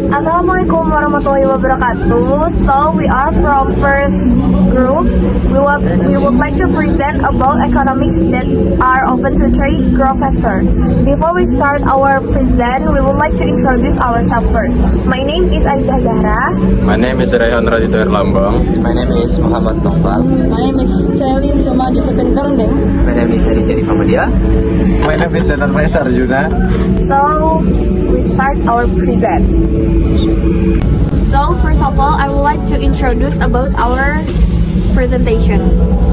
Assalamualaikum warahmatullahi wabarakatuh. So we are from first group. We would like to present about economics that are open to trade grow faster. Before we start our present, we would like to introduce ourselves first. My name is Aisyah Zahra. My name is Rayhan Raditya Erlambang. My name is Muhammad Noval. My name is Celin Sumadi Sepenterdeng. My name is Aditya Rifamadia. My name is Danan Maesa Arjuna. So we start our present. So first of all, I would like to introduce about our presentation.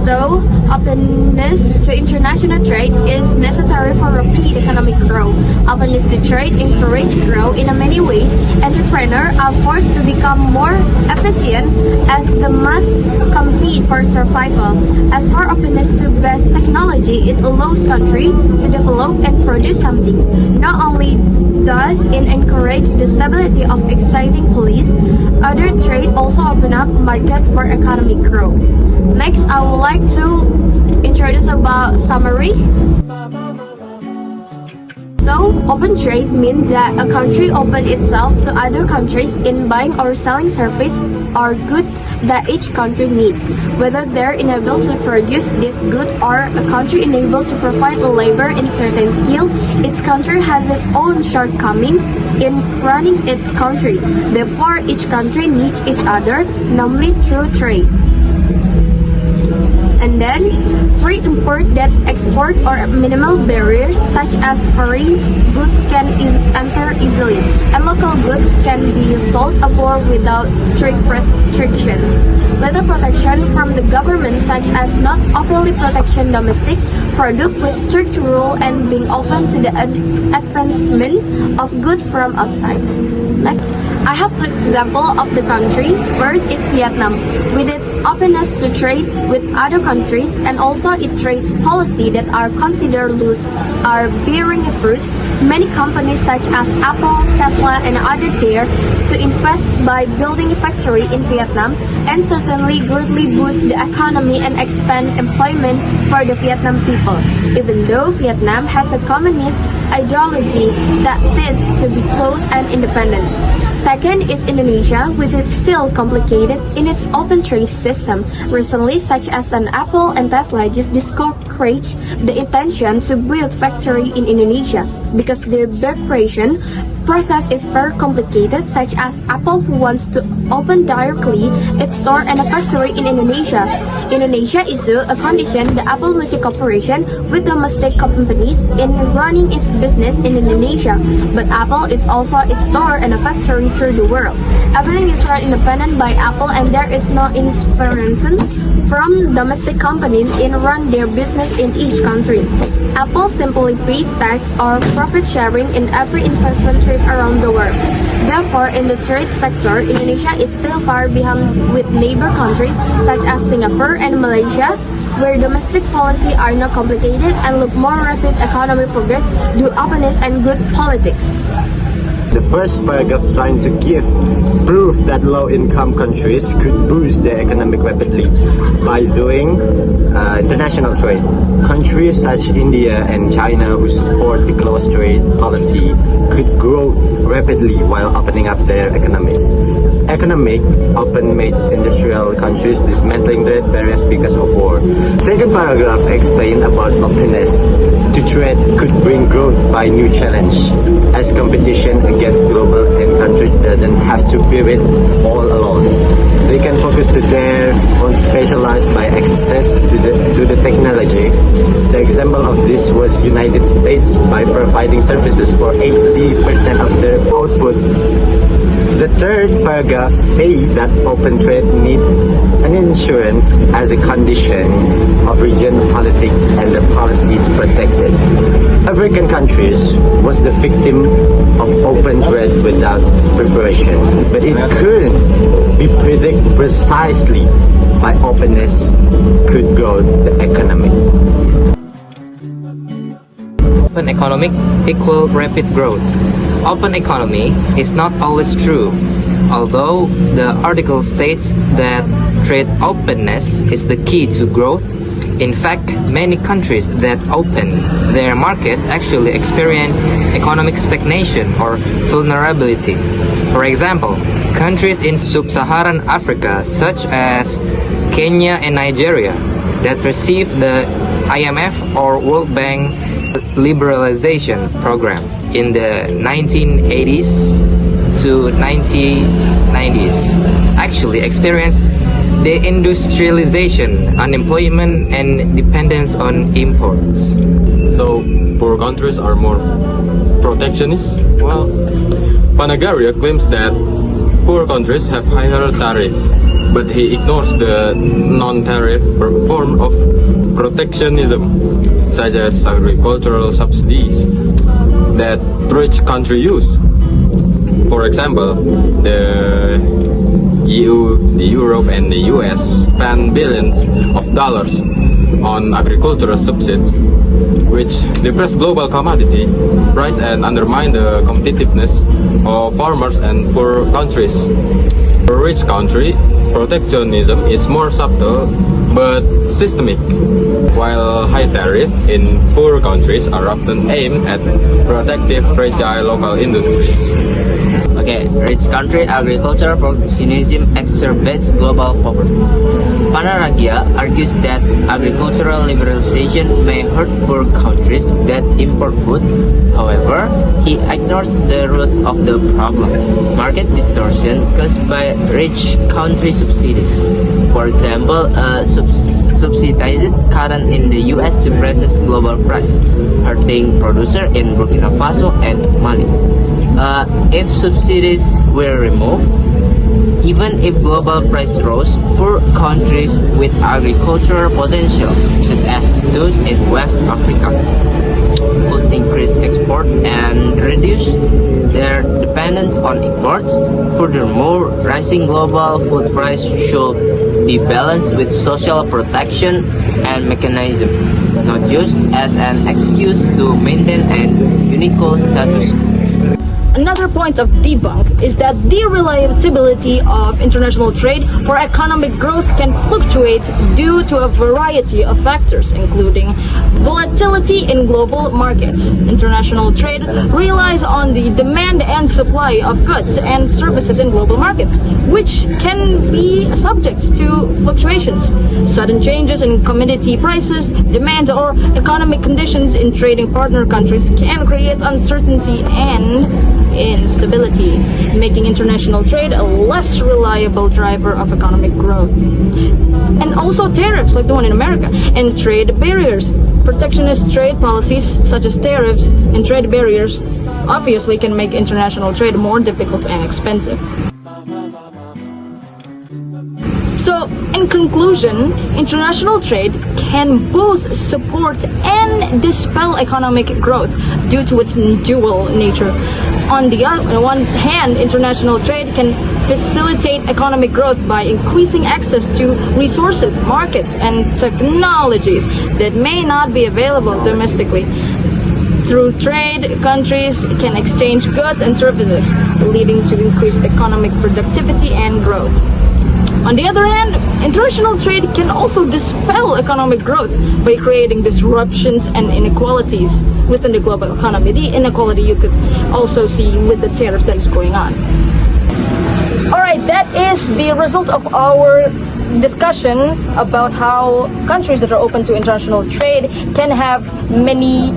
So, openness to international trade is necessary for rapid economic growth. Openness to trade encourage growth in many ways. Entrepreneurs are forced to become more efficient as they must compete for survival. As for openness to best technology, it allows countries to develop and produce something. Not only does it encourage the stability of exciting police, other trade also open up market for economic growth. Next, I would like to introduce about summary. So, open trade means that a country opens itself to other countries in buying or selling service or goods that each country needs. Whether they're enabled to produce this good or a country enabled to provide labor in certain skill, each country has its own shortcoming in running its country. Therefore, each country needs each other, namely through trade. And then, free import that export or minimal barriers such as foreign goods can enter easily, and local goods can be sold abroad without strict restrictions. Little protection from the government such as not overly protection domestic product with strict rule and being open to the advancement of goods from outside. Next, I have the example of the country. First, it's Vietnam. With its openness to trade with other countries and also its trade policy that are considered loose are bearing fruit. Many companies such as Apple, Tesla, and others dare to invest by building a factory in Vietnam and certainly greatly boost the economy and expand employment for the Vietnam people. Even though Vietnam has a communist ideology that tends to be closed and independent. Second is Indonesia, which is still complicated in its open trade system. Recently, such as an Apple and Tesla just discouraged the intention to build factory in Indonesia because the creation process is very complicated, such as Apple who wants to open directly its store and a factory in Indonesia. Indonesia issued a condition the Apple Music Corporation with domestic companies in running its business in Indonesia, but Apple is also its store and a factory through the world. Everything is run independent by Apple and there is no interference from domestic companies in run their business in each country. Apple simply pays tax or profit sharing in every investment trip around the world. Therefore, in the trade sector, Indonesia is still far behind with neighbor countries such as Singapore and Malaysia, where domestic policy are not complicated and look more rapid economic progress due openness and good politics. The first paragraph trying to give proof that low-income countries could boost their economic rapidly by doing international trade. Countries such India and China who support the closed trade policy could grow rapidly while opening up their economies. Economic open made industrial countries dismantling trade barriers because of war. Second paragraph explain about openness to trade could bring growth by new challenge as competition against global and countries doesn't have to bear it all alone. They can focus to their own specialized by access to the technology. The example of this was United States by providing services for 80% of their output. The third paragraph say that open trade need an insurance as a condition of region politics and the policy to protect it. African countries was the victim of open trade without preparation, but it could be predicted precisely by openness could grow the economy. Open economic equal rapid growth. Open economy is not always true. Although the article states that trade openness is the key to growth, In fact, many countries that open their market actually experience economic stagnation or vulnerability. For example, countries in sub-Saharan Africa such as Kenya and Nigeria that receive the IMF or World Bank liberalization program in the 1980s to 1990s actually experienced deindustrialization, unemployment, and dependence on imports. So, poor countries are more protectionist? Well, Panagaria claims that poor countries have higher tariff, but he ignores the non-tariff form of protectionism, such as agricultural subsidies that rich countries use. For example, the EU, the Europe, and the US spend billions of dollars on agricultural subsidies, which depress global commodity price and undermine the competitiveness of farmers and poor countries. For rich country, protectionism is more subtle but systemic, while high tariff in poor countries are often aimed at protective fragile local industries. Okay, rich country agricultural protectionism exacerbates global poverty. Panaragia argues that agricultural liberalization may hurt poor countries that import food. However, he ignores the root of the problem: market distortion caused by rich country subsidies. For example, subsidized cotton in the US depresses global price, hurting producers in Burkina Faso and Mali. If subsidies were removed, even if global price rose, poor countries with agricultural potential, such as those in West Africa, could increase export and reduce their dependence on imports. Furthermore, rising global food price should be balanced with social protection and mechanism, not used as an excuse to maintain an unequal status. Another point of debunk is that the reliability of international trade for economic growth can fluctuate due to a variety of factors, including volatility in global markets. International trade relies on the demand and supply of goods and services in global markets, which can be subject to fluctuations. Sudden changes in commodity prices, demand, or economic conditions in trading partner countries can create uncertainty and instability, making international trade a less reliable driver of economic growth. And also tariffs, like the one in America, and trade barriers. Protectionist trade policies, such as tariffs and trade barriers, obviously can make international trade more difficult and expensive. So, in conclusion, international trade can both support and dispel economic growth due to its dual nature. On the one hand, international trade can facilitate economic growth by increasing access to resources, markets, and technologies that may not be available domestically. Through trade, countries can exchange goods and services, leading to increased economic productivity and growth. On the other hand, international trade can also dispel economic growth by creating disruptions and inequalities within the global economy. The inequality you could also see with the tariff that is going on. Alright, that is the result of our discussion about how countries that are open to international trade can have many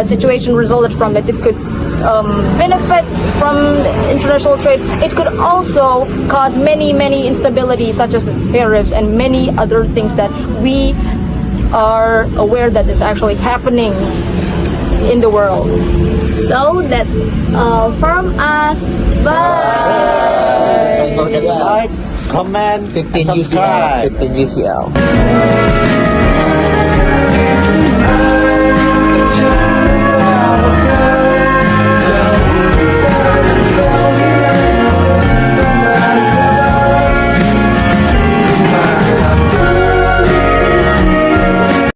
situations resulted from it. It could benefit from international trade. It could also cause many instabilities, such as tariffs and many other things that we are aware that is actually happening in the world. So that's all from us. Bye! Don't forget to like, comment, and 15 subscribe. UCL. 15 UCL.